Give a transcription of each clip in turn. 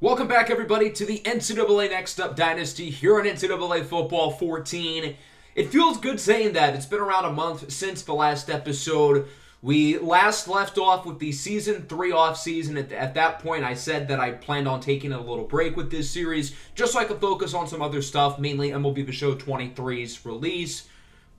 Welcome back, everybody, to the NCAA Next Up Dynasty here on NCAA Football 14. It feels good saying that. It's been around a month since the last episode. We last left off with the Season 3 off-season. At that point, I said that I planned on taking a little break with this series just so I could focus on some other stuff, mainly MLB The Show 23's release.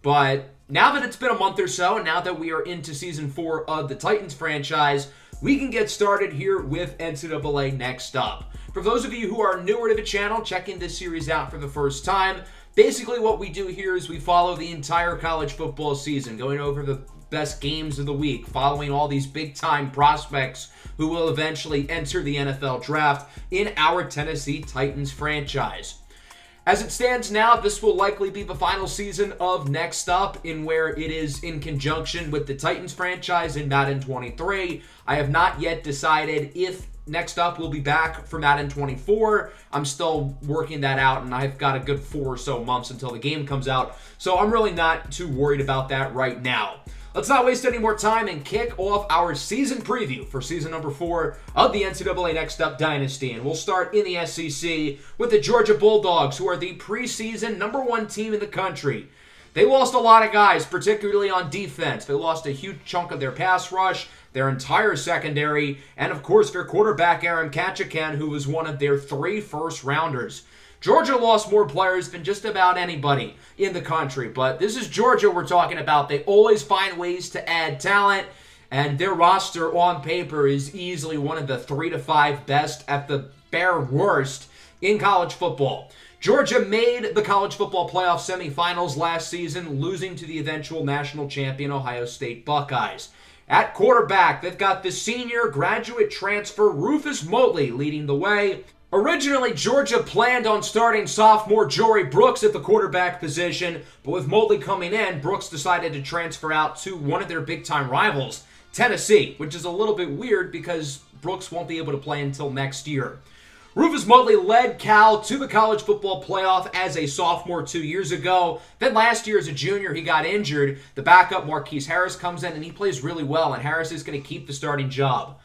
But now that it's been a month or so, and now that we are into Season 4 of the Titans franchise, we can get started here with NCAA Next Up. For those of you who are newer to the channel, checking this series out for the first time, basically what we do here is we follow the entire college football season, going over the best games of the week, following all these big-time prospects who will eventually enter the NFL draft in our Tennessee Titans franchise. As it stands now, this will likely be the final season of Next Up, in where it is in conjunction with the Titans franchise in Madden 23. I have not yet decided if Next Up will be back for Madden 24. I'm still working that out, and I've got a good 4 or so months until the game comes out, so I'm really not too worried about that right now. Let's not waste any more time and kick off our season preview for season number 4 of the NCAA Next Up Dynasty. And we'll start in the SEC with the Georgia Bulldogs, who are the preseason #1 team in the country. They lost a lot of guys, particularly on defense. They lost a huge chunk of their pass rush, their entire secondary, and of course their quarterback Aaron Katchakan, who was one of their 3 first-rounders. Georgia lost more players than just about anybody in the country, but this is Georgia we're talking about. They always find ways to add talent, and their roster on paper is easily one of the 3 to 5 best at the bare worst in college football. Georgia made the college football playoff semifinals last season, losing to the eventual national champion Ohio State Buckeyes. At quarterback, they've got the senior graduate transfer Rufus Motley leading the way. Originally, Georgia planned on starting sophomore Jory Brooks at the quarterback position, but with Motley coming in, Brooks decided to transfer out to one of their big-time rivals, Tennessee, which is a little bit weird because Brooks won't be able to play until next year. Rufus Motley led Cal to the college football playoff as a sophomore 2 years ago. Then last year as a junior, he got injured. The backup, Marquise Harris, comes in and he plays really well, and Harris is going to keep the starting job.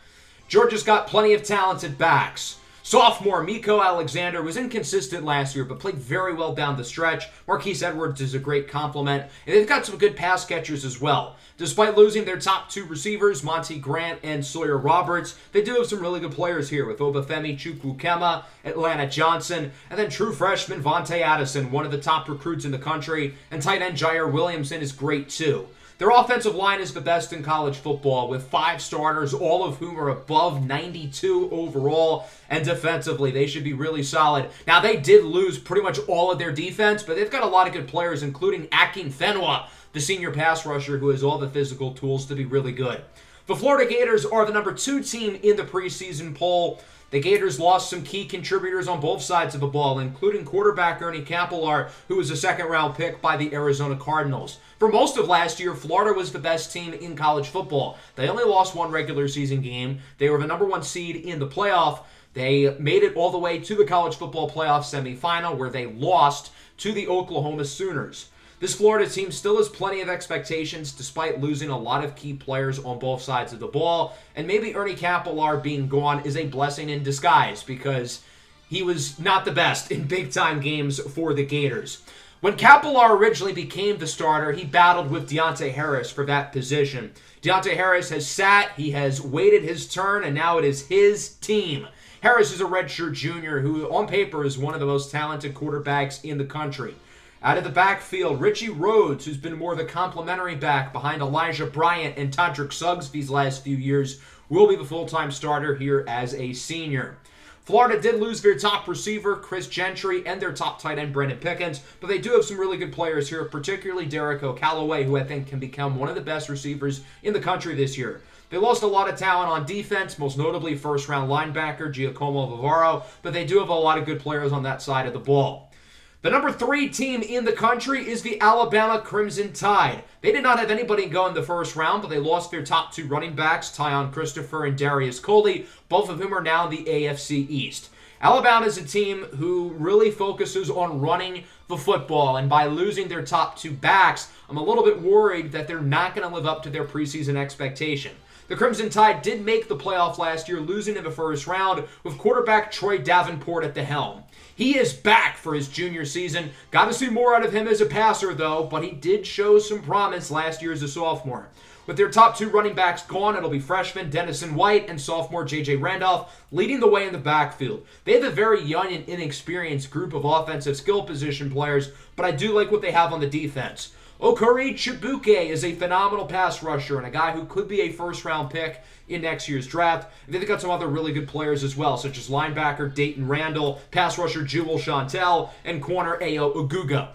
Georgia's got plenty of talented backs. Sophomore Miko Alexander was inconsistent last year, but played very well down the stretch. Marquise Edwards is a great compliment, and they've got some good pass catchers as well. Despite losing their top 2 receivers, Monty Grant and Sawyer Roberts, they do have some really good players here with Obafemi Chukwukema, Atlanta Johnson, and then true freshman Vontae Addison, one of the top recruits in the country, and tight end Jair Williamson is great too. Their offensive line is the best in college football, with 5 starters, all of whom are above 92 overall, and defensively, they should be really solid. Now, they did lose pretty much all of their defense, but they've got a lot of good players, including Akin Fenwa, the senior pass rusher, who has all the physical tools to be really good. The Florida Gators are the #2 team in the preseason poll. The Gators lost some key contributors on both sides of the ball, including quarterback Ernie Capellar, who was a second-round pick by the Arizona Cardinals. For most of last year, Florida was the best team in college football. They only lost 1 regular season game. They were the #1 seed in the playoff. They made it all the way to the college football playoff semifinal, where they lost to the Oklahoma Sooners. This Florida team still has plenty of expectations despite losing a lot of key players on both sides of the ball, and maybe Ernie Capellar being gone is a blessing in disguise because he was not the best in big-time games for the Gators. When Capellar originally became the starter, he battled with Deontay Harris for that position. Deontay Harris has sat, he has waited his turn, and now it is his team. Harris is a redshirt junior who, on paper, is one of the most talented quarterbacks in the country. Out of the backfield, Richie Rhodes, who's been more the complimentary back behind Elijah Bryant and Todrick Suggs these last few years, will be the full-time starter here as a senior. Florida did lose their top receiver, Chris Gentry, and their top tight end, Brandon Pickens, but they do have some really good players here, particularly Derek O'Callaway, who I think can become one of the best receivers in the country this year. They lost a lot of talent on defense, most notably first-round linebacker Giacomo Vivaro, but they do have a lot of good players on that side of the ball. The #3 team in the country is the Alabama Crimson Tide. They did not have anybody go in the first round, but they lost their top 2 running backs, Tyon Christopher and Darius Coley, both of whom are now in the AFC East. Alabama is a team who really focuses on running the football, and by losing their top 2 backs, I'm a little bit worried that they're not going to live up to their preseason expectation. The Crimson Tide did make the playoff last year, losing in the first round with quarterback Troy Davenport at the helm. He is back for his junior season. Got to see more out of him as a passer, though, but he did show some promise last year as a sophomore. With their top two running backs gone, it'll be freshman Dennison White and sophomore J.J. Randolph leading the way in the backfield. They have a very young and inexperienced group of offensive skill position players, but I do like what they have on the defense. Okori Chibuke is a phenomenal pass rusher and a guy who could be a first-round pick in next year's draft. And they've got some other really good players as well, such as linebacker Dayton Randall, pass rusher Jewel Chantel, and corner Ayo Oguga.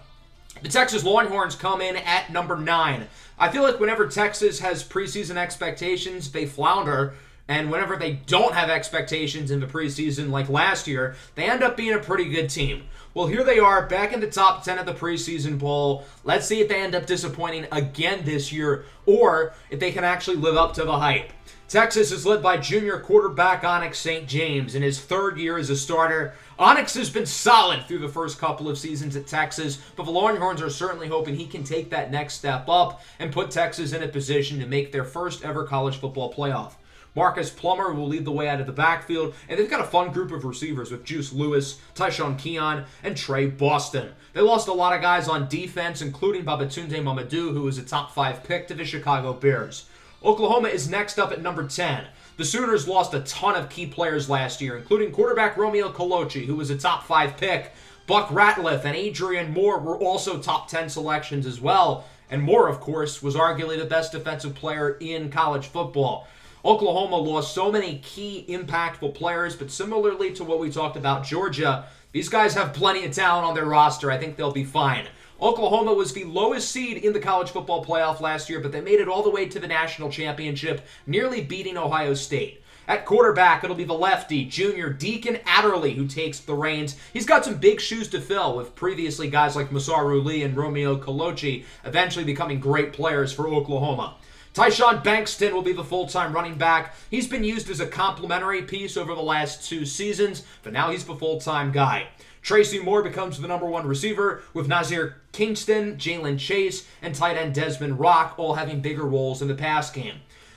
The Texas Longhorns come in at number 9. I feel like whenever Texas has preseason expectations, they flounder. And whenever they don't have expectations in the preseason like last year, they end up being a pretty good team. Well, here they are, back in the top 10 of the preseason poll. Let's see if they end up disappointing again this year, or if they can actually live up to the hype. Texas is led by junior quarterback Onyx St. James in his third year as a starter. Onyx has been solid through the first couple of seasons at Texas, but the Longhorns are certainly hoping he can take that next step up and put Texas in a position to make their first ever college football playoff. Marcus Plummer will lead the way out of the backfield, and they've got a fun group of receivers with Juice Lewis, Tyshawn Keon, and Trey Boston. They lost a lot of guys on defense, including Babatunde Mamadou, who was a top 5 pick to the Chicago Bears. Oklahoma is next up at number 10. The Sooners lost a ton of key players last year, including quarterback Romeo Colochi, who was a top 5 pick. Buck Ratliff and Adrian Moore were also top 10 selections as well, and Moore, of course, was arguably the best defensive player in college football. Oklahoma lost so many key, impactful players, but similarly to what we talked about Georgia, these guys have plenty of talent on their roster. I think they'll be fine. Oklahoma was the lowest seed in the college football playoff last year, but they made it all the way to the national championship, nearly beating Ohio State. At quarterback, it'll be the lefty, junior Deacon Adderley, who takes the reins. He's got some big shoes to fill, with previously guys like Masaru Lee and Romeo Colochi eventually becoming great players for Oklahoma. Tyshawn Bankston will be the full-time running back. He's been used as a complementary piece over the last 2 seasons, but now he's the full-time guy. Tracy Moore becomes the number 1 receiver, with Nazir Kingston, Jalen Chase, and tight end Desmond Rock all having bigger roles in the pass game.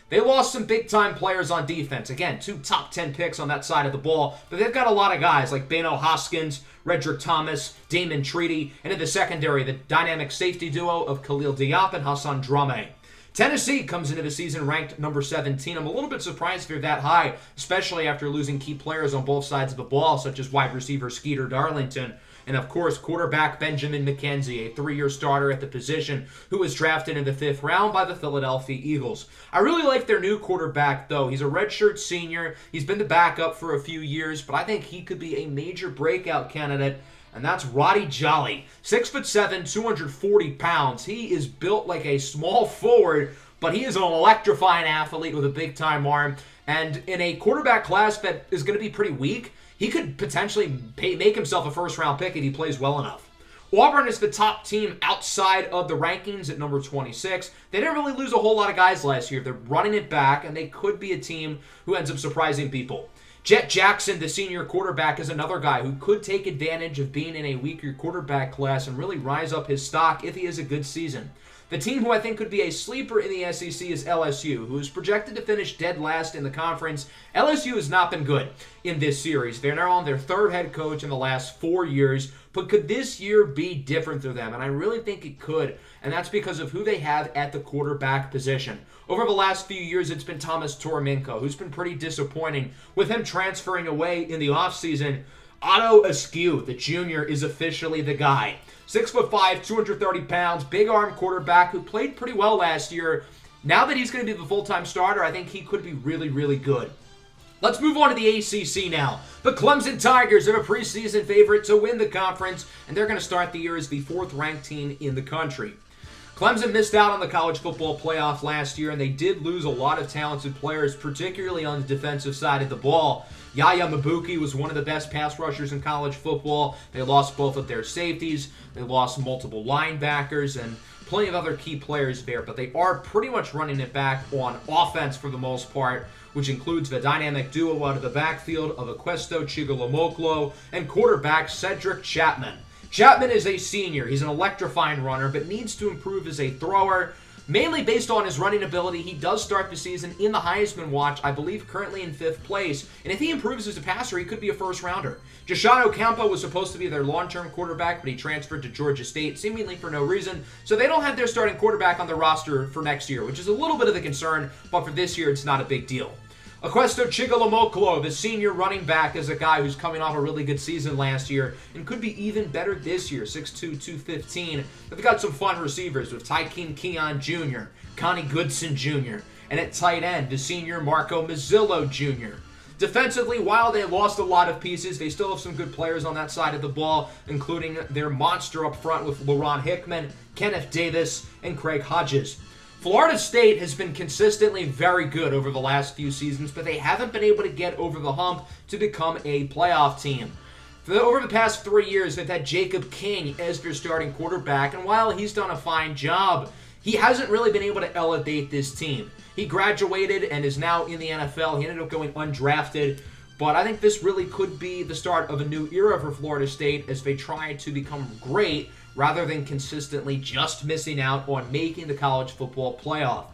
They lost some big-time players on defense. Again, 2 top 10 picks on that side of the ball, but they've got a lot of guys like Bano Hoskins, Redrick Thomas, Damon Treaty, and in the secondary, the dynamic safety duo of Khalil Diop and Hassan Drame. Tennessee comes into the season ranked number 17. I'm a little bit surprised they're that high, especially after losing key players on both sides of the ball, such as wide receiver Skeeter Darlington, and of course quarterback Benjamin McKenzie, a 3-year starter at the position who was drafted in the 5th round by the Philadelphia Eagles. I really like their new quarterback, though. He's a redshirt senior. He's been the backup for a few years, but I think he could be a major breakout candidate, and that's Roddy Jolly. 6'7", 240 pounds. He is built like a small forward, but he is an electrifying athlete with a big-time arm. And in a quarterback class that is going to be pretty weak, he could potentially make himself a first-round pick if he plays well enough. Auburn is the top team outside of the rankings at number 26. They didn't really lose a whole lot of guys last year. They're running it back, and they could be a team who ends up surprising people. Jet Jackson, the senior quarterback, is another guy who could take advantage of being in a weaker quarterback class and really rise up his stock if he has a good season. The team who I think could be a sleeper in the SEC is LSU, who is projected to finish dead last in the conference. LSU has not been good in this series. They're now on their 3rd head coach in the last 4 years, but could this year be different for them? And I really think it could, and that's because of who they have at the quarterback position. Over the last few years, it's been Thomas Torominko, who's been pretty disappointing. With him transferring away in the offseason, Otto Askew, the junior, is officially the guy. 6'5", 230 pounds, big arm quarterback who played pretty well last year. Now that he's going to be the full-time starter, I think he could be really, really good. Let's move on to the ACC now. The Clemson Tigers are a preseason favorite to win the conference, and they're going to start the year as the 4th-ranked team in the country. Clemson missed out on the college football playoff last year, and they did lose a lot of talented players, particularly on the defensive side of the ball. Yaya Mabuki was one of the best pass rushers in college football. They lost both of their safeties. They lost multiple linebackers and plenty of other key players there, but they are pretty much running it back on offense for the most part, which includes the dynamic duo out of the backfield of Aquesto Chigalomoklo and quarterback Cedric Chapman. Chapman is a senior. He's an electrifying runner, but needs to improve as a thrower. mainly based on his running ability. He does start the season in the Heisman watch, I believe currently in 5th place, and if he improves as a passer, he could be a first-rounder. Jashad Ocampo was supposed to be their long-term quarterback, but he transferred to Georgia State, seemingly for no reason, so they don't have their starting quarterback on their roster for next year, which is a little bit of a concern, but for this year, it's not a big deal. Aquesto Chigalomokolo, the senior running back, is a guy who's coming off a really good season last year and could be even better this year, 6'2", 215. They've got some fun receivers with Tykeem Keon Jr., Connie Goodson Jr., and at tight end, the senior Marco Mazzillo Jr. Defensively, while they lost a lot of pieces, they still have some good players on that side of the ball, including their monster up front with LaRon Hickman, Kenneth Davis, and Craig Hodges. Florida State has been consistently very good over the last few seasons, but they haven't been able to get over the hump to become a playoff team. Over the past 3 years, they've had Jacob King as their starting quarterback, and while he's done a fine job, he hasn't really been able to elevate this team. He graduated and is now in the NFL. He ended up going undrafted, but I think this really could be the start of a new era for Florida State as they try to become great rather than consistently just missing out on making the college football playoff.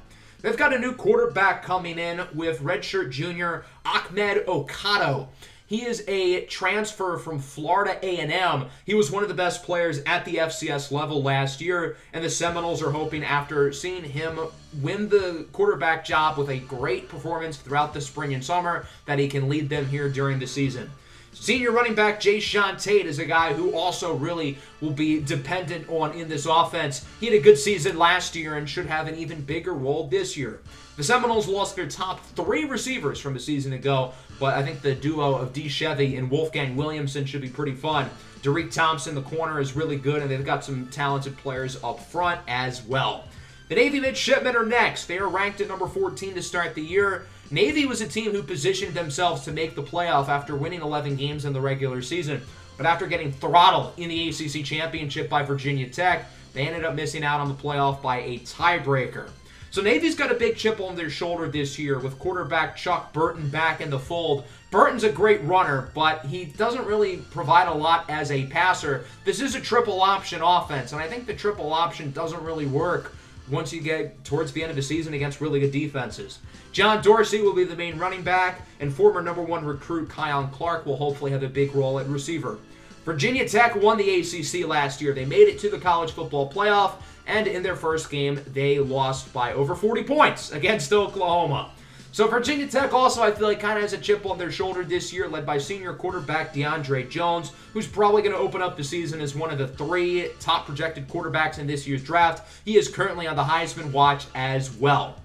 They've got a new quarterback coming in with redshirt junior Ahmed Okado. He is a transfer from Florida A&M. He was one of the best players at the FCS level last year, and the Seminoles are hoping, after seeing him win the quarterback job with a great performance throughout the spring and summer, that he can lead them here during the season. Senior running back Jayshawn Tate is a guy who also really will be dependent on in this offense. He had a good season last year and should have an even bigger role this year. The Seminoles lost their top 3 receivers from a season ago, but I think the duo of D. Chevy and Wolfgang Williamson should be pretty fun. Derek Thompson, the corner, is really good, and they've got some talented players up front as well. The Navy midshipmen are next. They are ranked at number 14 to start the year. Navy was a team who positioned themselves to make the playoff after winning 11 games in the regular season. But after getting throttled in the ACC Championship by Virginia Tech, they ended up missing out on the playoff by a tiebreaker. So Navy's got a big chip on their shoulder this year with quarterback Chuck Burton back in the fold. Burton's a great runner, but he doesn't really provide a lot as a passer. This is a triple option offense, and I think the triple option doesn't really work once you get towards the end of the season against really good defenses. John Dorsey will be the main running back, and former #1 recruit Kyon Clark will hopefully have a big role at receiver. Virginia Tech won the ACC last year. They made it to the college football playoff, and in their first game, they lost by over 40 points against Oklahoma. So Virginia Tech also, I feel like, kind of has a chip on their shoulder this year, led by senior quarterback DeAndre Jones, who's probably going to open up the season as one of the 3 top projected quarterbacks in this year's draft. He is currently on the Heisman watch as well.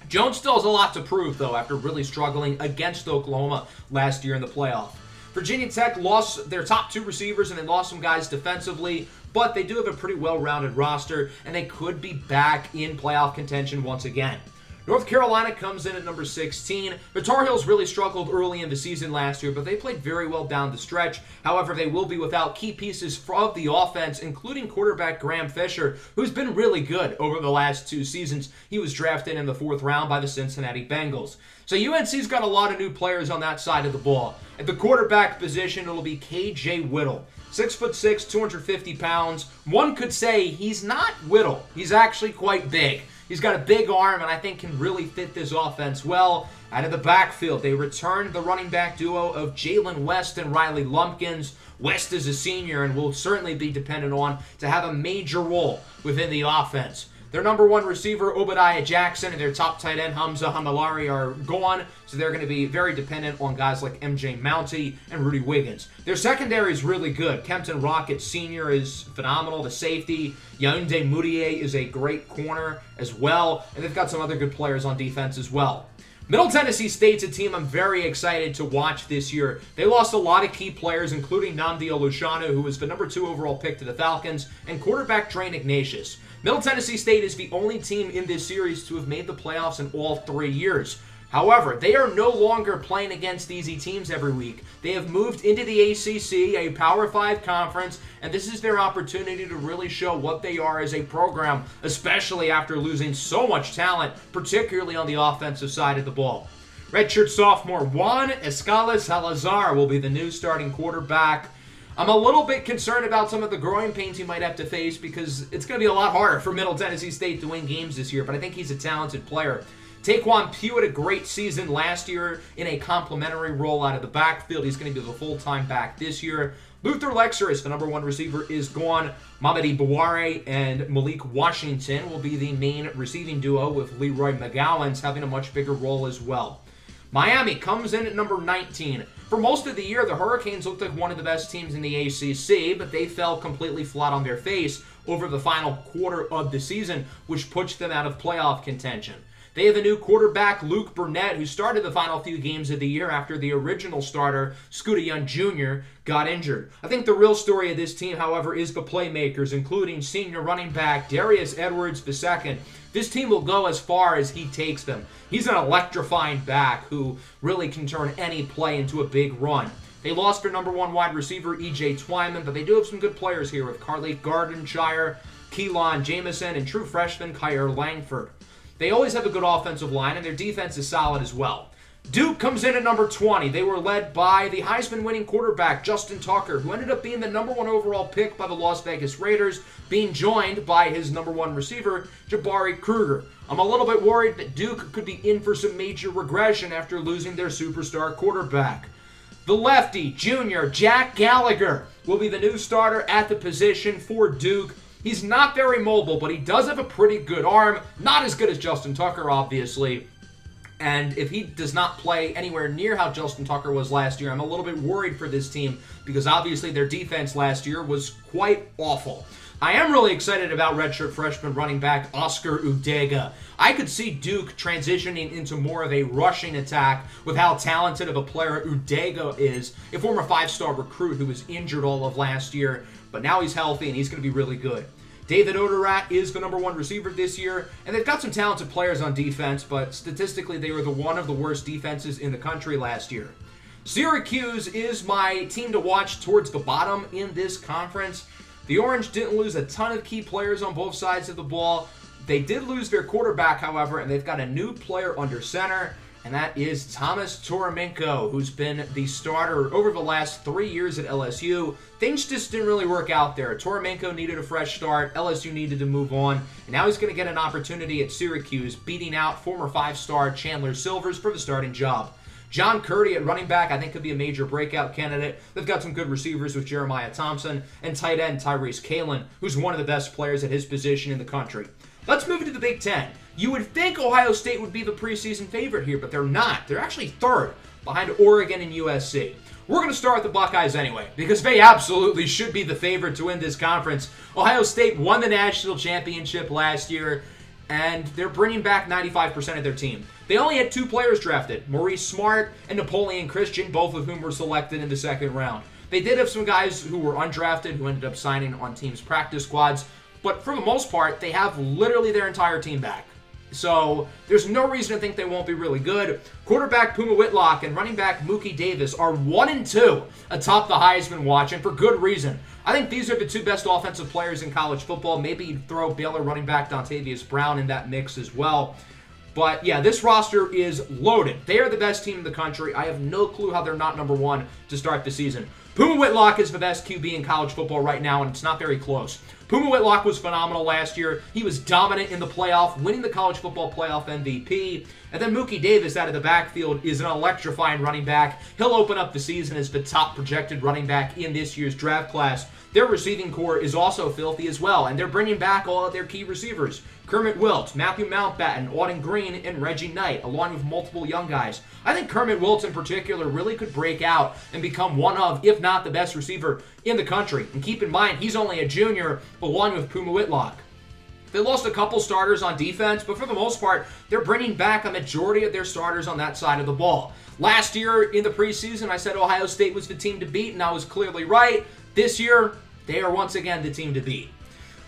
Jones still has a lot to prove, though, after really struggling against Oklahoma last year in the playoff. Virginia Tech lost their top 2 receivers, and they lost some guys defensively, but they do have a pretty well-rounded roster, and they could be back in playoff contention once again. North Carolina comes in at number 16. The Tar Heels really struggled early in the season last year, but they played very well down the stretch. However, they will be without key pieces of the offense, including quarterback Graham Fisher, who's been really good over the last 2 seasons. He was drafted in the 4th round by the Cincinnati Bengals. So UNC's got a lot of new players on that side of the ball. At the quarterback position, it'll be KJ Whittle. 6'6", 250 pounds. One could say he's not Whittle. He's actually quite big. He's got a big arm, and I think can really fit this offense well. Out of the backfield, they returned the running back duo of Jalen West and Riley Lumpkins. West is a senior and will certainly be dependent on to have a major role within the offense. Their #1 receiver, Obadiah Jackson, and their top tight end, Hamza Hamilari, are gone, so they're going to be very dependent on guys like MJ Mounty and Rudy Wiggins. Their secondary is really good. Kempton Rocket Sr. is phenomenal, the safety. Yaounde Moutier is a great corner as well, and they've got some other good players on defense as well. Middle Tennessee State's a team I'm very excited to watch this year. They lost a lot of key players, including Nnamdi Olushanu, who was the #2 overall pick to the Falcons, and quarterback Drain Ignatius. Middle Tennessee State is the only team in this series to have made the playoffs in all 3 years. However, they are no longer playing against easy teams every week. They have moved into the ACC, a Power 5 conference, and this is their opportunity to really show what they are as a program, especially after losing so much talent, particularly on the offensive side of the ball. Redshirt sophomore Juan Escala Salazar will be the new starting quarterback. I'm a little bit concerned about some of the growing pains he might have to face because it's going to be a lot harder for Middle Tennessee State to win games this year, but I think he's a talented player. Taquan Pewitt, a great season last year in a complimentary role out of the backfield. He's going to be the full-time back this year. Luther Lexer, the number 1 receiver, is gone. Mamadi Bouare and Malik Washington will be the main receiving duo, with Leroy McGowan's having a much bigger role as well. Miami comes in at number 19. For most of the year, the Hurricanes looked like one of the best teams in the ACC, but they fell completely flat on their face over the final quarter of the season, which pushed them out of playoff contention. They have a new quarterback, Luke Burnett, who started the final few games of the year after the original starter, Scooter Young Jr., got injured. I think the real story of this team, however, is the playmakers, including senior running back Darius Edwards II. This team will go as far as he takes them. He's an electrifying back who really can turn any play into a big run. They lost their number 1 wide receiver, E.J. Twyman, but they do have some good players here with Carly Gardenshire, Keelan Jamison, and true freshman Kyer Langford. They always have a good offensive line, and their defense is solid as well. Duke comes in at number 20. They were led by the Heisman-winning quarterback, Justin Tucker, who ended up being the number 1 overall pick by the Las Vegas Raiders, being joined by his number 1 receiver, Jabari Kruger. I'm a little bit worried that Duke could be in for some major regression after losing their superstar quarterback. The lefty, junior, Jack Gallagher, will be the new starter at the position for Duke. He's not very mobile, but he does have a pretty good arm. Not as good as Justin Tucker, obviously. And if he does not play anywhere near how Justin Tucker was last year, I'm a little bit worried for this team because obviously their defense last year was quite awful. I am really excited about redshirt freshman running back Oscar Udega. I could see Duke transitioning into more of a rushing attack with how talented of a player Udega is, a former 5-star recruit who was injured all of last year, but now he's healthy and he's going to be really good. David Odorat is the number 1 receiver this year, and they've got some talented players on defense, but statistically they were one of the worst defenses in the country last year. Syracuse is my team to watch towards the bottom in this conference. The Orange didn't lose a ton of key players on both sides of the ball. They did lose their quarterback, however, and they've got a new player under center, and that is Thomas Toromenko, who's been the starter over the last 3 years at LSU. Things just didn't really work out there. Toromenko needed a fresh start. LSU needed to move on, and now he's going to get an opportunity at Syracuse, beating out former 5-star Chandler Silvers for the starting job. John Curdy at running back, I think, could be a major breakout candidate. They've got some good receivers with Jeremiah Thompson and tight end Tyrese Kalen, who's one of the best players at his position in the country. Let's move into the Big Ten. You would think Ohio State would be the preseason favorite here, but they're not. They're actually 3rd behind Oregon and USC. We're going to start with the Buckeyes anyway, because they absolutely should be the favorite to win this conference. Ohio State won the national championship last year, and they're bringing back 95% of their team. They only had 2 players drafted, Maurice Smart and Napoleon Christian, both of whom were selected in the 2nd round. They did have some guys who were undrafted who ended up signing on teams' practice squads, but for the most part, they have literally their entire team back. So there's no reason to think they won't be really good. Quarterback Puma Whitlock and running back Mookie Davis are 1 and 2 atop the Heisman watch, and for good reason. I think these are the 2 best offensive players in college football. Maybe you'd throw Baylor running back Dontavius Brown in that mix as well. But yeah, this roster is loaded. They are the best team in the country. I have no clue how they're not number 1 to start the season. Puma Whitlock is the best QB in college football right now, and it's not very close. Puma Whitlock was phenomenal last year. He was dominant in the playoff, winning the college football playoff MVP. And then Mookie Davis out of the backfield is an electrifying running back. He'll open up the season as the top projected running back in this year's draft class. Their receiving core is also filthy as well, and they're bringing back all of their key receivers. Kermit Wilt, Matthew Mountbatten, Auden Green, and Reggie Knight, along with multiple young guys. I think Kermit Wilt in particular really could break out and become one of, if not the best receiver in the country. And keep in mind, he's only a junior, along with Puma Whitlock. They lost a couple starters on defense, but for the most part, they're bringing back a majority of their starters on that side of the ball. Last year in the preseason, I said Ohio State was the team to beat, and I was clearly right. This year, they are once again the team to beat.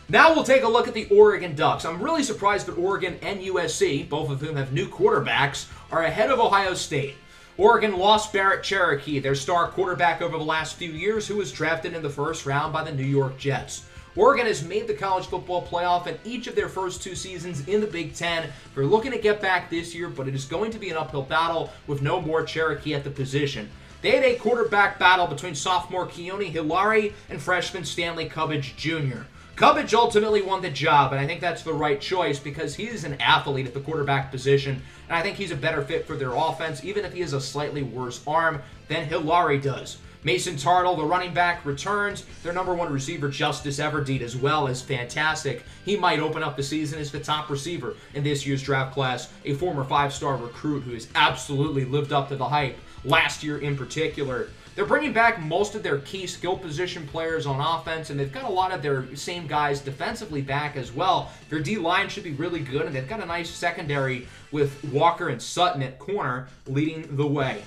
Now we'll take a look at the Oregon Ducks. I'm really surprised that Oregon and USC, both of whom have new quarterbacks, are ahead of Ohio State. Oregon lost Barrett Cherokee, their star quarterback over the last few years, who was drafted in the 1st round by the New York Jets. Oregon has made the college football playoff in each of their first 2 seasons in the Big Ten. They're looking to get back this year, but it is going to be an uphill battle with no more Cherokee at the position. They had a quarterback battle between sophomore Keone Hilary and freshman Stanley Cubbage Jr. Cubbage ultimately won the job, and I think that's the right choice because he is an athlete at the quarterback position, and I think he's a better fit for their offense, even if he has a slightly worse arm than Hilary does. Mason Tartle, the running back, returns. Their number one receiver, Justice Everdeed, as well, is fantastic. He might open up the season as the top receiver in this year's draft class, a former 5-star recruit who has absolutely lived up to the hype last year in particular. They're bringing back most of their key skill position players on offense, and they've got a lot of their same guys defensively back as well. Their D-line should be really good, and they've got a nice secondary with Walker and Sutton at corner leading the way.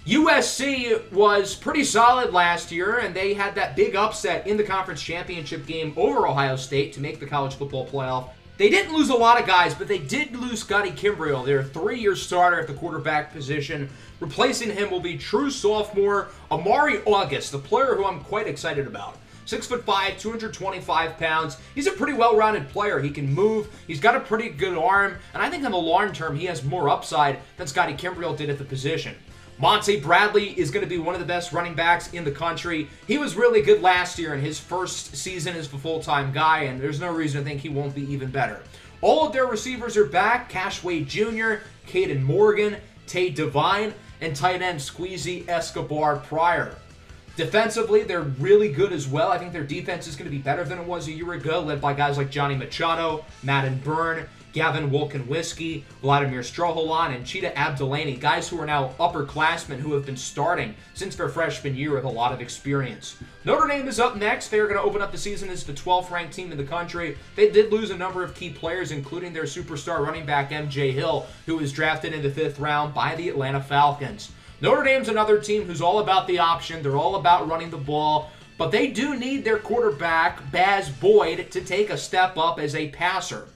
USC was pretty solid last year, and they had that big upset in the conference championship game over Ohio State to make the college football playoff. They didn't lose a lot of guys, but they did lose Scotty Kimbrell, their 3-year starter at the quarterback position. Replacing him will be true sophomore Amari August, the player who I'm quite excited about. 6'5", 225 pounds. He's a pretty well-rounded player. He can move. He's got a pretty good arm, and I think in the long term he has more upside than Scotty Kimbrell did at the position. Monte Bradley is going to be one of the best running backs in the country. He was really good last year in his first season as a full-time guy, and there's no reason to think he won't be even better. All of their receivers are back. Cash Wade Jr., Caden Morgan, Tay Devine, and tight end Squeezy Escobar Pryor. Defensively, they're really good as well. I think their defense is going to be better than it was a year ago, led by guys like Johnny Machado, Madden Byrne, Gavin Wolkenwiski, Vladimir Stroholan, and Cheetah Abdelani, guys who are now upperclassmen who have been starting since their freshman year with a lot of experience. Notre Dame is up next. They're going to open up the season as the 12th ranked team in the country. They did lose a number of key players, including their superstar running back MJ Hill, who was drafted in the 5th round by the Atlanta Falcons. Notre Dame's another team who's all about the option. They're all about running the ball, but they do need their quarterback, Baz Boyd, to take a step up as a passer.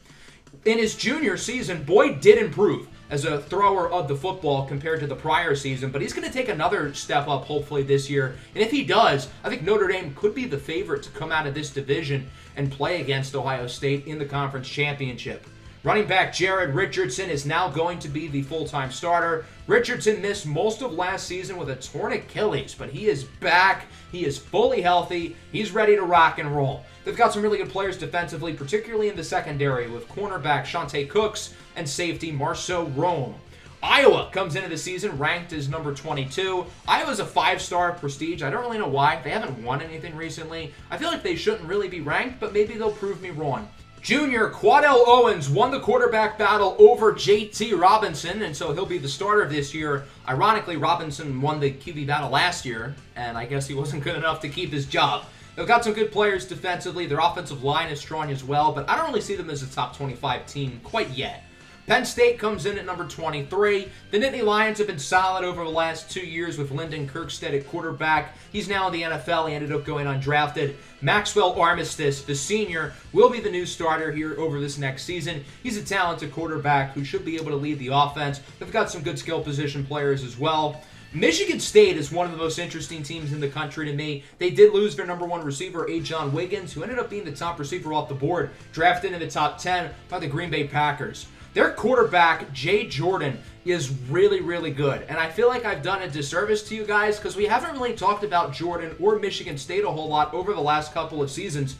In his junior season, Boyd did improve as a thrower of the football compared to the prior season, but he's going to take another step up hopefully this year. And if he does, I think Notre Dame could be the favorite to come out of this division and play against Ohio State in the conference championship. Running back Jared Richardson is now going to be the full-time starter. Richardson missed most of last season with a torn Achilles, but he is back. He is fully healthy. He's ready to rock and roll. They've got some really good players defensively, particularly in the secondary, with cornerback Shante Cooks and safety Marceau Rome. Iowa comes into the season ranked as number 22. Iowa's a 5-star prestige. I don't really know why. They haven't won anything recently. I feel like they shouldn't really be ranked, but maybe they'll prove me wrong. Junior Quadell Owens won the quarterback battle over J.T. Robinson, and so he'll be the starter this year. Ironically, Robinson won the QB battle last year, and I guess he wasn't good enough to keep his job. They've got some good players defensively. Their offensive line is strong as well, but I don't really see them as a top 25 team quite yet. Penn State comes in at number 23. The Nittany Lions have been solid over the last 2 years with Lyndon Kirkstead at quarterback. He's now in the NFL. He ended up going undrafted. Maxwell Armistice, the senior, will be the new starter here over this next season. He's a talented quarterback who should be able to lead the offense. They've got some good skill position players as well. Michigan State is one of the most interesting teams in the country to me. They did lose their number 1 receiver, Ajon Wiggins, who ended up being the top receiver off the board, drafted in the top 10 by the Green Bay Packers. Their quarterback, Jay Jordan, is really, really good. And I feel like I've done a disservice to you guys because we haven't really talked about Jordan or Michigan State a whole lot over the last couple of seasons.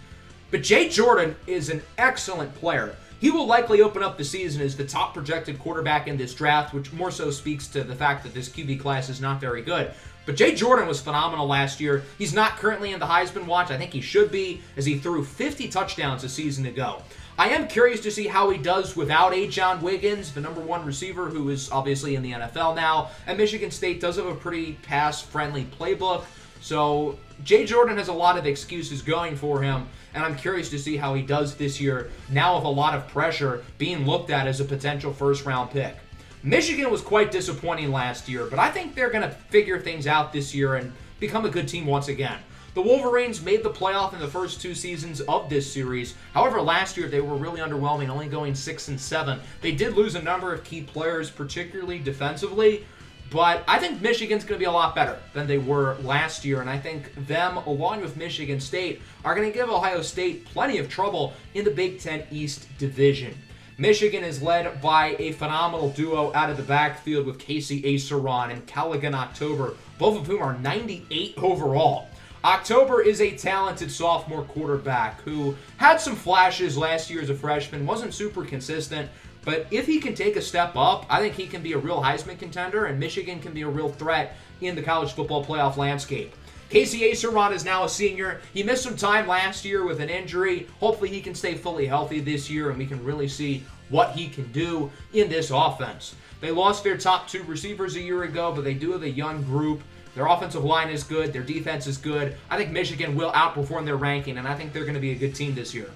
But Jay Jordan is an excellent player. He will likely open up the season as the top projected quarterback in this draft, which more so speaks to the fact that this QB class is not very good. But Jay Jordan was phenomenal last year. He's not currently in the Heisman watch. I think he should be, as he threw 50 touchdowns a season ago. I am curious to see how he does without Ajon Wiggins, the number 1 receiver who is obviously in the NFL now. And Michigan State does have a pretty pass-friendly playbook. So Jay Jordan has a lot of excuses going for him, and I'm curious to see how he does this year, now with a lot of pressure being looked at as a potential first-round pick. Michigan was quite disappointing last year, but I think they're going to figure things out this year and become a good team once again. The Wolverines made the playoff in the first 2 seasons of this series. However, last year they were really underwhelming, only going 6-7. They did lose a number of key players, particularly defensively, but I think Michigan's going to be a lot better than they were last year, and I think them, along with Michigan State, are going to give Ohio State plenty of trouble in the Big Ten East Division. Michigan is led by a phenomenal duo out of the backfield with Casey Aceron and Callaghan October, both of whom are 98 overall. October is a talented sophomore quarterback who had some flashes last year as a freshman, wasn't super consistent, but if he can take a step up, I think he can be a real Heisman contender, and Michigan can be a real threat in the college football playoff landscape. Casey Aceron is now a senior. He missed some time last year with an injury. Hopefully he can stay fully healthy this year, and we can really see what he can do in this offense. They lost their top 2 receivers a year ago, but they do have a young group. Their offensive line is good. Their defense is good. I think Michigan will outperform their ranking, and I think they're going to be a good team this year.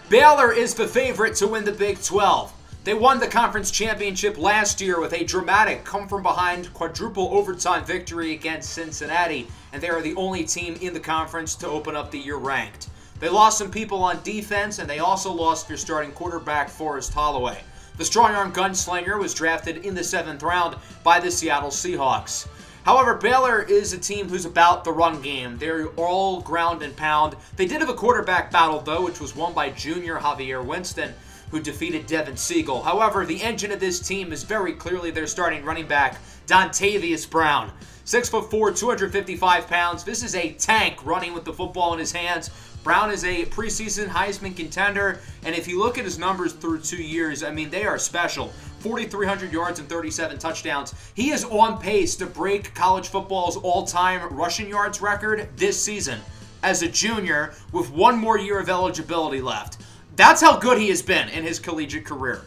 Baylor is the favorite to win the Big 12. They won the conference championship last year with a dramatic come-from-behind quadruple overtime victory against Cincinnati, and they are the only team in the conference to open up the year ranked. They lost some people on defense, and they also lost their starting quarterback, Forrest Holloway. The strong-arm gunslinger was drafted in the 7th round by the Seattle Seahawks. However, Baylor is a team who's about the run game. They're all ground and pound. They did have a quarterback battle, though, which was won by junior Javier Winston, who defeated Devin Siegel. However, the engine of this team is very clearly their starting running back, Dontavius Brown. 6'4", 255 pounds. This is a tank running with the football in his hands. Brown is a preseason Heisman contender, and if you look at his numbers through 2 years, I mean, they are special. 4,300 yards and 37 touchdowns. He is on pace to break college football's all-time rushing yards record this season as a junior with 1 more year of eligibility left. That's how good he has been in his collegiate career.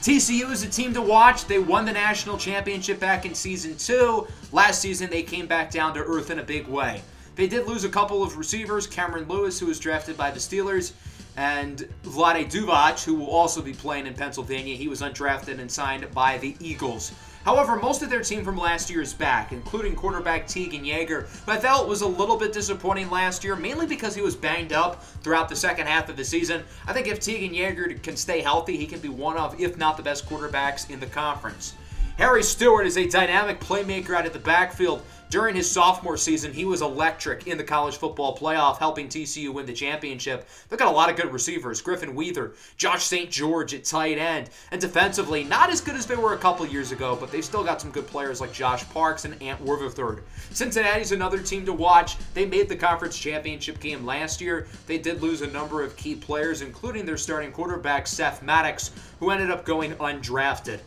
TCU is a team to watch. They won the national championship back in Season 2. Last season, they came back down to earth in a big way. They did lose a couple of receivers, Cameron Lewis, who was drafted by the Steelers, and Vlade Divac, who will also be playing in Pennsylvania. He was undrafted and signed by the Eagles. However, most of their team from last year is back, including quarterback Tegan Yeager, who I felt was a little bit disappointing last year, mainly because he was banged up throughout the second half of the season. I think if Tegan Yeager can stay healthy, he can be one of, if not the best quarterbacks in the conference. Harry Stewart is a dynamic playmaker out of the backfield. During his sophomore season, he was electric in the college football playoff, helping TCU win the championship. They've got a lot of good receivers. Griffin Weather, Josh St. George at tight end. And defensively, not as good as they were a couple years ago, but they've still got some good players like Josh Parks and Ant Wortherford. Cincinnati's another team to watch. They made the conference championship game last year. They did lose a number of key players, including their starting quarterback, Seth Maddox, who ended up going undrafted.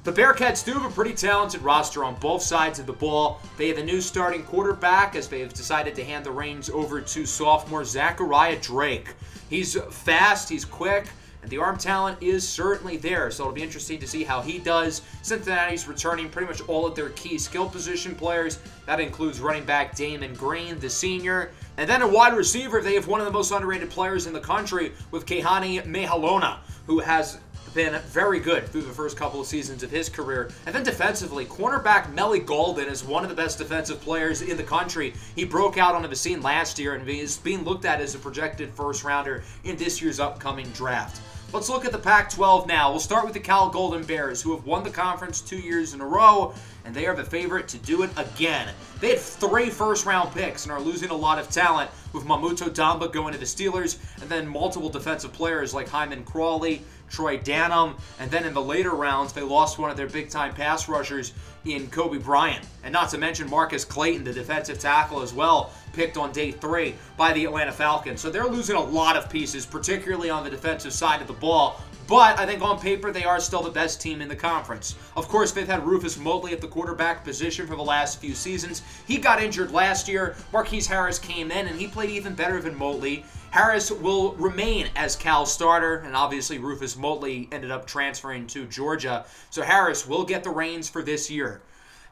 The Bearcats do have a pretty talented roster on both sides of the ball. They have a new starting quarterback as they have decided to hand the reins over to sophomore Zachariah Drake. He's fast, he's quick, and the arm talent is certainly there, so it'll be interesting to see how he does. Cincinnati's returning pretty much all of their key skill position players. That includes running back Damon Green, the senior. And then a wide receiver, they have one of the most underrated players in the country with Keihani Mehalona, who has been very good through the first couple of seasons of his career. And then defensively, cornerback Melly Golden is one of the best defensive players in the country. He broke out onto the scene last year and is being looked at as a projected first-rounder in this year's upcoming draft. Let's look at the Pac-12 now. We'll start with the Cal Golden Bears, who have won the conference 2 years in a row, and they are the favorite to do it again. They had 3 first-round picks and are losing a lot of talent, with Mamuto Damba going to the Steelers, and then multiple defensive players like Hyman Crawley, Troy Danham, and then in the later rounds, they lost one of their big-time pass rushers in Kobe Bryant. And not to mention Marcus Clayton, the defensive tackle as well, picked on day 3 by the Atlanta Falcons. So they're losing a lot of pieces, particularly on the defensive side of the ball. But I think on paper, they are still the best team in the conference. Of course, they've had Rufus Motley at the quarterback position for the last few seasons. He got injured last year. Marquise Harris came in, and he played even better than Motley. Harris will remain as Cal's starter, and obviously Rufus Motley ended up transferring to Georgia. So Harris will get the reins for this year.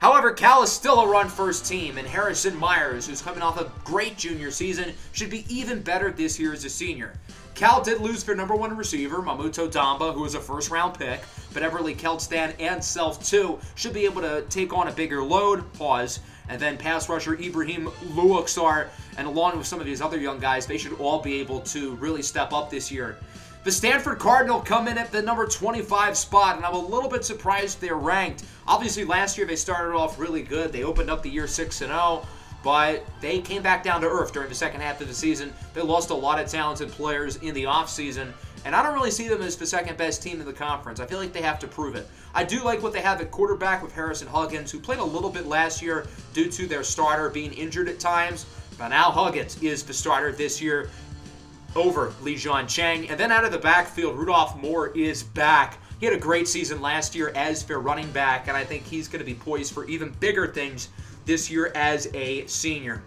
However, Cal is still a run-first team, and Harrison Myers, who's coming off a great junior season, should be even better this year as a senior. Cal did lose their number 1 receiver, Mamuto Damba, who was a first-round pick, but Everly Keltstan and Self, too, should be able to take on a bigger load, and then pass rusher Ibrahim Luoksar, and along with some of these other young guys, they should all be able to really step up this year. The Stanford Cardinal come in at the number 25 spot, and I'm a little bit surprised they're ranked. Obviously, last year they started off really good. They opened up the year 6-0. But they came back down to earth during the second half of the season. They lost a lot of talented players in the offseason, and I don't really see them as the second best team in the conference. I feel like they have to prove it. I do like what they have at quarterback with Harrison Huggins, who played a little bit last year due to their starter being injured at times, but now Huggins is the starter this year over Li-Jean Cheng. And then out of the backfield, Rudolph Moore is back. He had a great season last year as their running back, and I think he's going to be poised for even bigger things this year as a senior.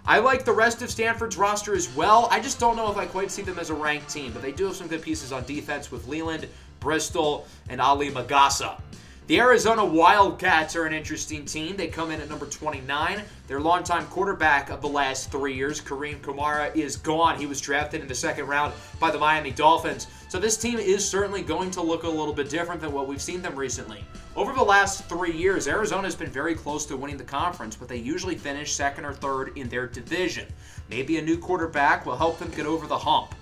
I like the rest of Stanford's roster as well. I just don't know if I quite see them as a ranked team, but they do have some good pieces on defense with Leland, Bristol, and Ali Magassa. The Arizona Wildcats are an interesting team. They come in at number 29. Their longtime quarterback of the last 3 years, Kareem Kamara, is gone. He was drafted in the second round by the Miami Dolphins. So this team is certainly going to look a little bit different than what we've seen them recently. Over the last 3 years, Arizona's been very close to winning the conference, but they usually finish second or third in their division. Maybe a new quarterback will help them get over the hump.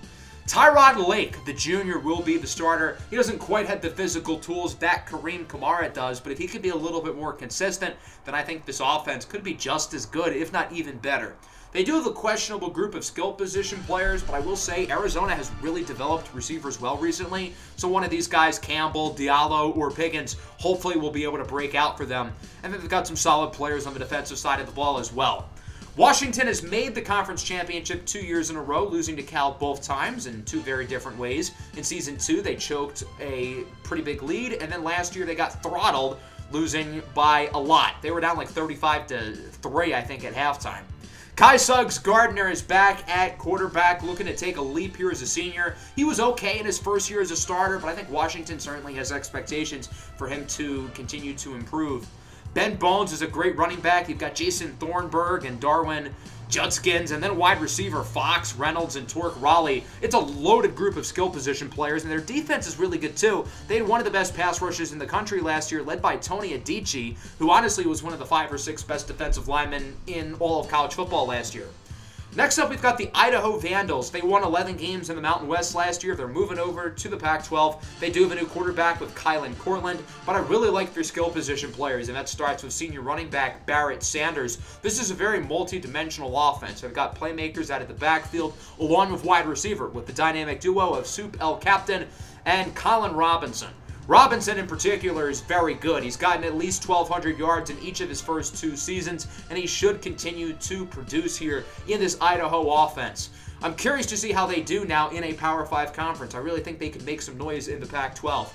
Tyrod Lake, the junior, will be the starter. He doesn't quite have the physical tools that Kareem Kamara does, but if he could be a little bit more consistent, then I think this offense could be just as good, if not even better. They do have a questionable group of skill position players, but I will say Arizona has really developed receivers well recently, so one of these guys, Campbell, Diallo, or Pickens, hopefully will be able to break out for them. And then they've got some solid players on the defensive side of the ball as well. Washington has made the conference championship 2 years in a row, losing to Cal both times in two very different ways. In Season 2, they choked a pretty big lead, and then last year they got throttled, losing by a lot. They were down like 35-3, I think, at halftime. Kai Suggs Gardner is back at quarterback, looking to take a leap here as a senior. He was okay in his first year as a starter, but I think Washington certainly has expectations for him to continue to improve. Ben Bones is a great running back. You've got Jason Thornburg and Darwin Judskins, and then wide receiver Fox, Reynolds, and Torque Raleigh. It's a loaded group of skill position players, and their defense is really good too. They had one of the best pass rushes in the country last year, led by Tony Adichie, who honestly was one of the 5 or 6 best defensive linemen in all of college football last year. Next up, we've got the Idaho Vandals. They won 11 games in the Mountain West last year. They're moving over to the Pac-12. They do have a new quarterback with Kylan Cortland, but I really like their skill position players, and that starts with senior running back Barrett Sanders. This is a very multi-dimensional offense. They've got playmakers out of the backfield, along with wide receiver, with the dynamic duo of Soup El Captain and Colin Robinson. Robinson in particular is very good. He's gotten at least 1,200 yards in each of his first 2 seasons, and he should continue to produce here in this Idaho offense. I'm curious to see how they do now in a Power 5 conference. I really think they could make some noise in the Pac-12.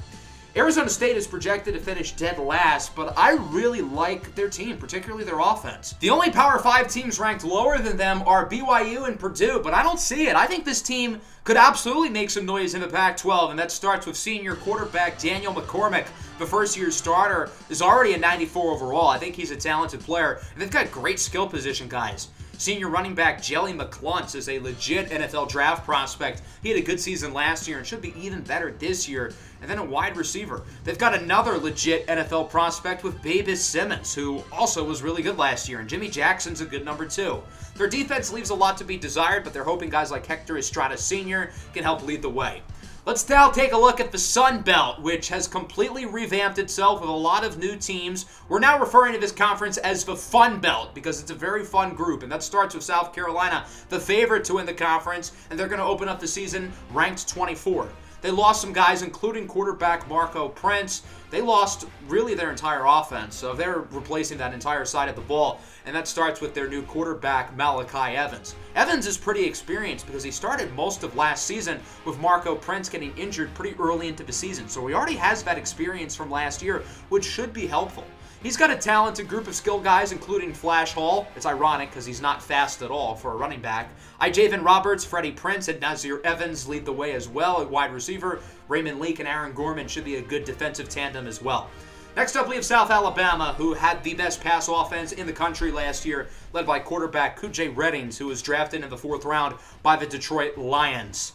Arizona State is projected to finish dead last, but I really like their team, particularly their offense. The only Power 5 teams ranked lower than them are BYU and Purdue, but I don't see it. I think this team could absolutely make some noise in the Pac-12, and that starts with senior quarterback Daniel McCormick. The first-year starter is already a 94 overall. I think he's a talented player, and they've got great skill position guys. Senior running back Jelly McCluntz is a legit NFL draft prospect. He had a good season last year and should be even better this year. And then a wide receiver. They've got another legit NFL prospect with Babis Simmons, who also was really good last year. And Jimmy Jackson's a good number 2. Their defense leaves a lot to be desired, but they're hoping guys like Hector Estrada Sr. can help lead the way. Let's now take a look at the Sun Belt, which has completely revamped itself with a lot of new teams. We're now referring to this conference as the Fun Belt because it's a very fun group, and that starts with South Carolina, the favorite to win the conference, and they're going to open up the season ranked 24. They lost some guys, including quarterback Marco Prince. They lost really their entire offense, so they're replacing that entire side of the ball, and that starts with their new quarterback, Malachi Evans. Evans is pretty experienced because he started most of last season with Marco Prince getting injured pretty early into the season, so he already has that experience from last year, which should be helpful. He's got a talented group of skill guys, including Flash Hall. It's ironic because he's not fast at all for a running back. Javen Roberts, Freddie Prince, and Nazir Evans lead the way as well at wide receiver. Raymond Leak and Aaron Gorman should be a good defensive tandem as well. Next up, we have South Alabama, who had the best pass offense in the country last year, led by quarterback Kujay Reddings, who was drafted in the 4th round by the Detroit Lions.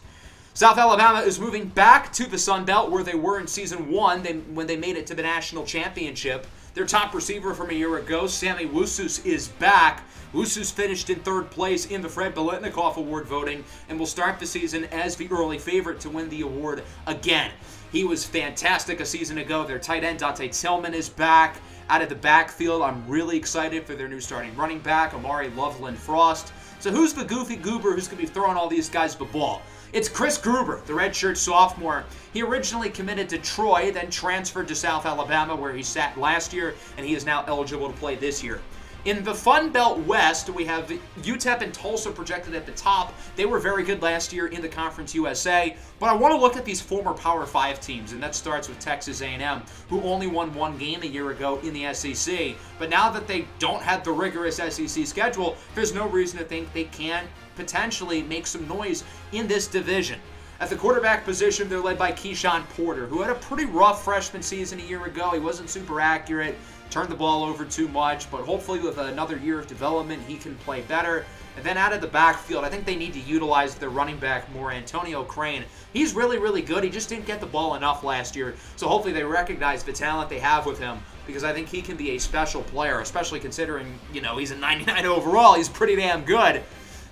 South Alabama is moving back to the Sun Belt where they were in Season 1 when they made it to the national championship. Their top receiver from a year ago, Sammy Wusus, is back. Wusus finished in 3rd place in the Fred Biletnikoff Award voting and will start the season as the early favorite to win the award again. He was fantastic a season ago. Their tight end, Dante Tillman, is back. Out of the backfield, I'm really excited for their new starting running back, Amari Loveland Frost. So who's the goofy goober who's going to be throwing all these guys the ball? It's Chris Gruber, the redshirt sophomore. He originally committed to Troy, then transferred to South Alabama, where he sat last year, and he is now eligible to play this year. In the Fun Belt West, we have UTEP and Tulsa projected at the top. They were very good last year in the Conference USA. But I want to look at these former Power 5 teams, and that starts with Texas A&M, who only won one game a year ago in the SEC. But now that they don't have the rigorous SEC schedule, there's no reason to think they can't potentially make some noise in this division. At the quarterback position, they're led by Keyshawn Porter, who had a pretty rough freshman season a year ago. He wasn't super accurate, turned the ball over too much, but hopefully with another year of development, he can play better. And then out of the backfield, I think they need to utilize their running back more, Antonio Crane. He's really, really good. He just didn't get the ball enough last year, so hopefully they recognize the talent they have with him, because I think he can be a special player, especially considering, he's a 99 overall. He's pretty damn good.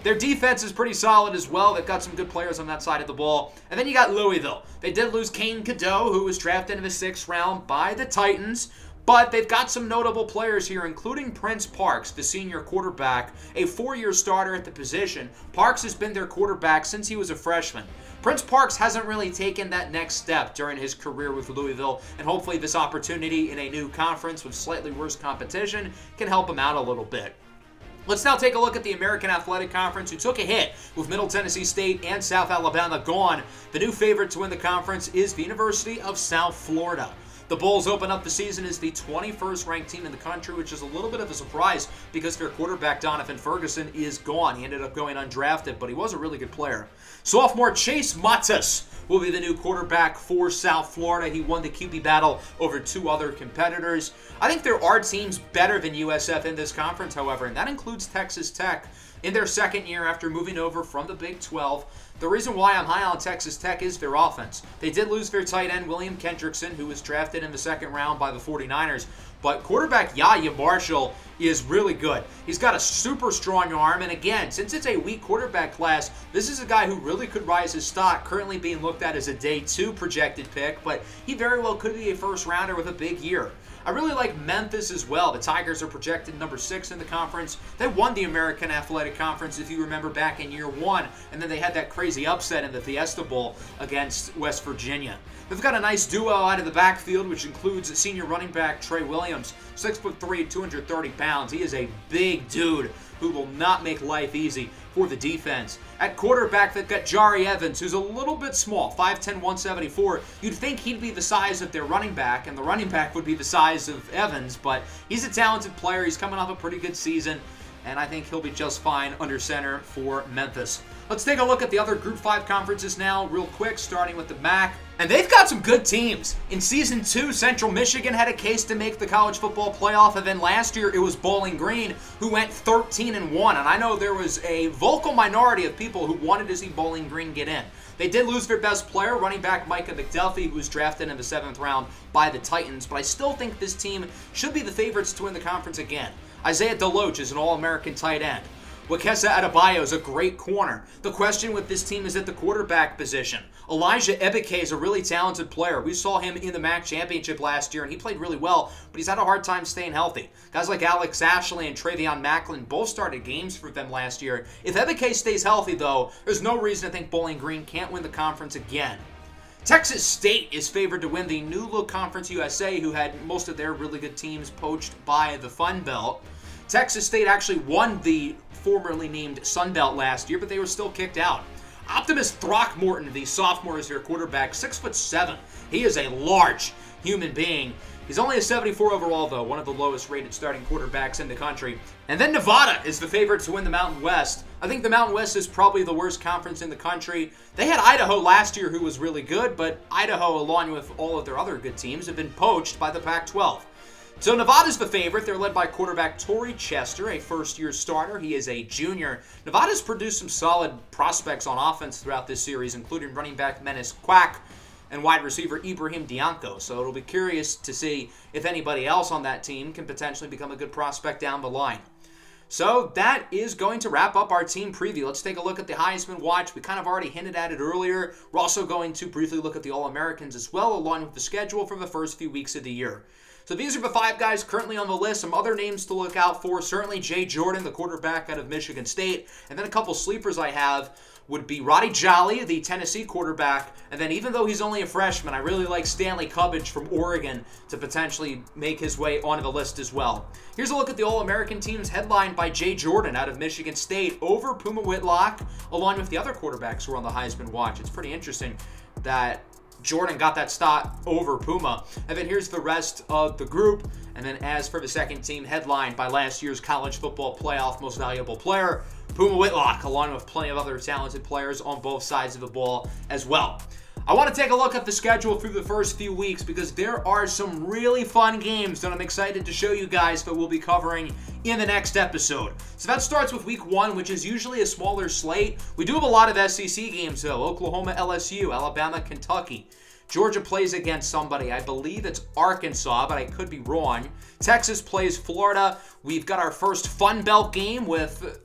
Their defense is pretty solid as well. They've got some good players on that side of the ball. And then you got Louisville. They did lose Kane Cadeau, who was drafted in the 6th round by the Titans. But they've got some notable players here, including Prince Parks, the senior quarterback, a 4-year starter at the position. Parks has been their quarterback since he was a freshman. Prince Parks hasn't really taken that next step during his career with Louisville, and hopefully this opportunity in a new conference with slightly worse competition can help him out a little bit. Let's now take a look at the American Athletic Conference, who took a hit with Middle Tennessee State and South Alabama gone. The new favorite to win the conference is the University of South Florida. The Bulls open up the season as the 21st ranked team in the country, which is a little bit of a surprise because their quarterback Donovan Ferguson is gone. He ended up going undrafted, but he was a really good player. Sophomore Chase Matas will be the new quarterback for South Florida. He won the QB battle over 2 other competitors. I think there are teams better than USF in this conference, however, and that includes Texas Tech in their 2nd year after moving over from the Big 12. The reason why I'm high on Texas Tech is their offense. They did lose their tight end, William Kendrickson, who was drafted in the 2nd round by the 49ers. But quarterback Yahya Marshall is really good. He's got a super strong arm, and again, since it's a weak quarterback class, this is a guy who really could rise his stock, currently being looked at as a day 2 projected pick, but he very well could be a 1st rounder with a big year. I really like Memphis as well. The Tigers are projected number 6 in the conference. They won the American Athletic Conference, if you remember, back in year 1, and then they had that crazy upset in the Fiesta Bowl against West Virginia. They've got a nice duo out of the backfield, which includes senior running back Trey Williams, 6'3", 230 pounds. He is a big dude who will not make life easy for the defense. At quarterback, they've got Jari Evans, who's a little bit small, 5'10", 174. You'd think he'd be the size of their running back, and the running back would be the size of Evans, but he's a talented player. He's coming off a pretty good season, and I think he'll be just fine under center for Memphis. Let's take a look at the other Group 5 conferences now real quick, starting with the MAC. And they've got some good teams. In Season 2, Central Michigan had a case to make the college football playoff, and then last year it was Bowling Green, who went 13-1. And I know there was a vocal minority of people who wanted to see Bowling Green get in. They did lose their best player, running back Micah McDuffie, who was drafted in the 7th round by the Titans, but I still think this team should be the favorites to win the conference again. Isaiah Deloach is an All-American tight end. Wakesa Adebayo is a great corner. The question with this team is at the quarterback position. Elijah Ebike is a really talented player. We saw him in the MAC championship last year, and he played really well, but he's had a hard time staying healthy. Guys like Alex Ashley and Travion Macklin both started games for them last year. If Ebike stays healthy, though, there's no reason to think Bowling Green can't win the conference again. Texas State is favored to win the new look Conference USA, who had most of their really good teams poached by the Fun Belt. Texas State actually won the formerly named Sun Belt last year, but they were still kicked out. Optimus Throckmorton, the sophomore, is their quarterback, 6'7". He is a large human being. He's only a 74 overall, though, one of the lowest rated starting quarterbacks in the country. And then Nevada is the favorite to win the Mountain West. I think the Mountain West is probably the worst conference in the country. They had Idaho last year, who was really good, but Idaho, along with all of their other good teams, have been poached by the Pac-12. So Nevada's the favorite. They're led by quarterback Torrey Chester, a first-year starter. He is a junior. Nevada's produced some solid prospects on offense throughout this series, including running back Menace Quack and wide receiver Ibrahim Dianco. So it'll be curious to see if anybody else on that team can potentially become a good prospect down the line. So that is going to wrap up our team preview. Let's take a look at the Heisman Watch. We kind of already hinted at it earlier. We're also going to briefly look at the All-Americans as well, along with the schedule for the first few weeks of the year. So these are the 5 guys currently on the list. Some other names to look out for. Certainly Jay Jordan, the quarterback out of Michigan State. And then a couple sleepers I have would be Roddy Jolly, the Tennessee quarterback. And then even though he's only a freshman, I really like Stanley Cubbage from Oregon to potentially make his way onto the list as well. Here's a look at the All-American teams headlined by Jay Jordan out of Michigan State over Puma Whitlock, along with the other quarterbacks who are on the Heisman watch. It's pretty interesting that Jordan got that stop over Puma. And then here's the rest of the group. And then as for the second team, headlined by last year's college football playoff most valuable player, Puma Whitlock, along with plenty of other talented players on both sides of the ball as well. I want to take a look at the schedule through the first few weeks because there are some really fun games that I'm excited to show you guys that we'll be covering in the next episode. So that starts with week 1, which is usually a smaller slate. We do have a lot of SEC games though. Oklahoma, LSU, Alabama, Kentucky. Georgia plays against somebody. I believe it's Arkansas, but I could be wrong. Texas plays Florida. We've got our first Fun Belt game with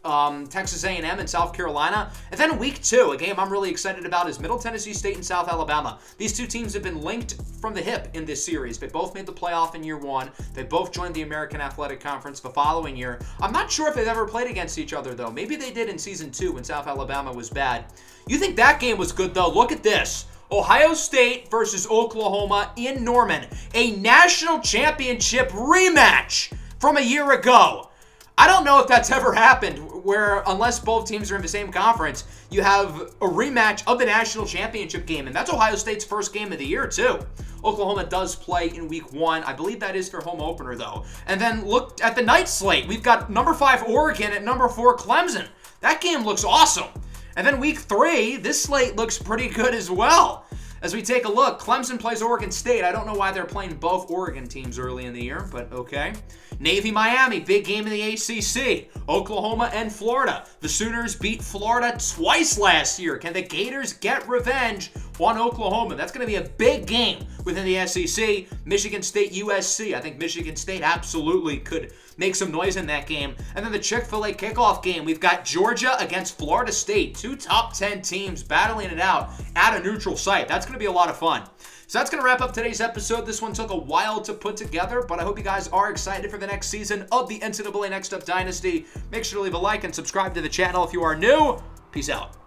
Texas A&M and South Carolina. And then week 2, a game I'm really excited about is Middle Tennessee State and South Alabama. These two teams have been linked from the hip in this series. They both made the playoff in year 1. They both joined the American Athletic Conference the following year. I'm not sure if they've ever played against each other, though. Maybe they did in season 2 when South Alabama was bad. You think that game was good, though? Look at this. Ohio State versus Oklahoma in Norman, a national championship rematch from a year ago. I don't know if that's ever happened where, unless both teams are in the same conference, you have a rematch of the national championship game, and that's Ohio State's first game of the year, too. Oklahoma does play in week 1. I believe that is their home opener, though. And then look at the night slate. We've got number 5 Oregon at number 4 Clemson. That game looks awesome. And then week 3, this slate looks pretty good as well. As we take a look, Clemson plays Oregon State. I don't know why they're playing both Oregon teams early in the year, but okay. Navy, Miami, big game in the ACC. Oklahoma and Florida. The Sooners beat Florida twice last year. Can the Gators get revenge on Oklahoma? That's going to be a big game within the SEC. Michigan State, USC. I think Michigan State absolutely could make some noise in that game. And then the Chick-fil-A kickoff game. We've got Georgia against Florida State. 2 top 10 teams battling it out at a neutral site. That's going to be a lot of fun. So that's going to wrap up today's episode. This one took a while to put together, but I hope you guys are excited for the next season of the NCAA Next Up Dynasty. Make sure to leave a like and subscribe to the channel if you are new. Peace out.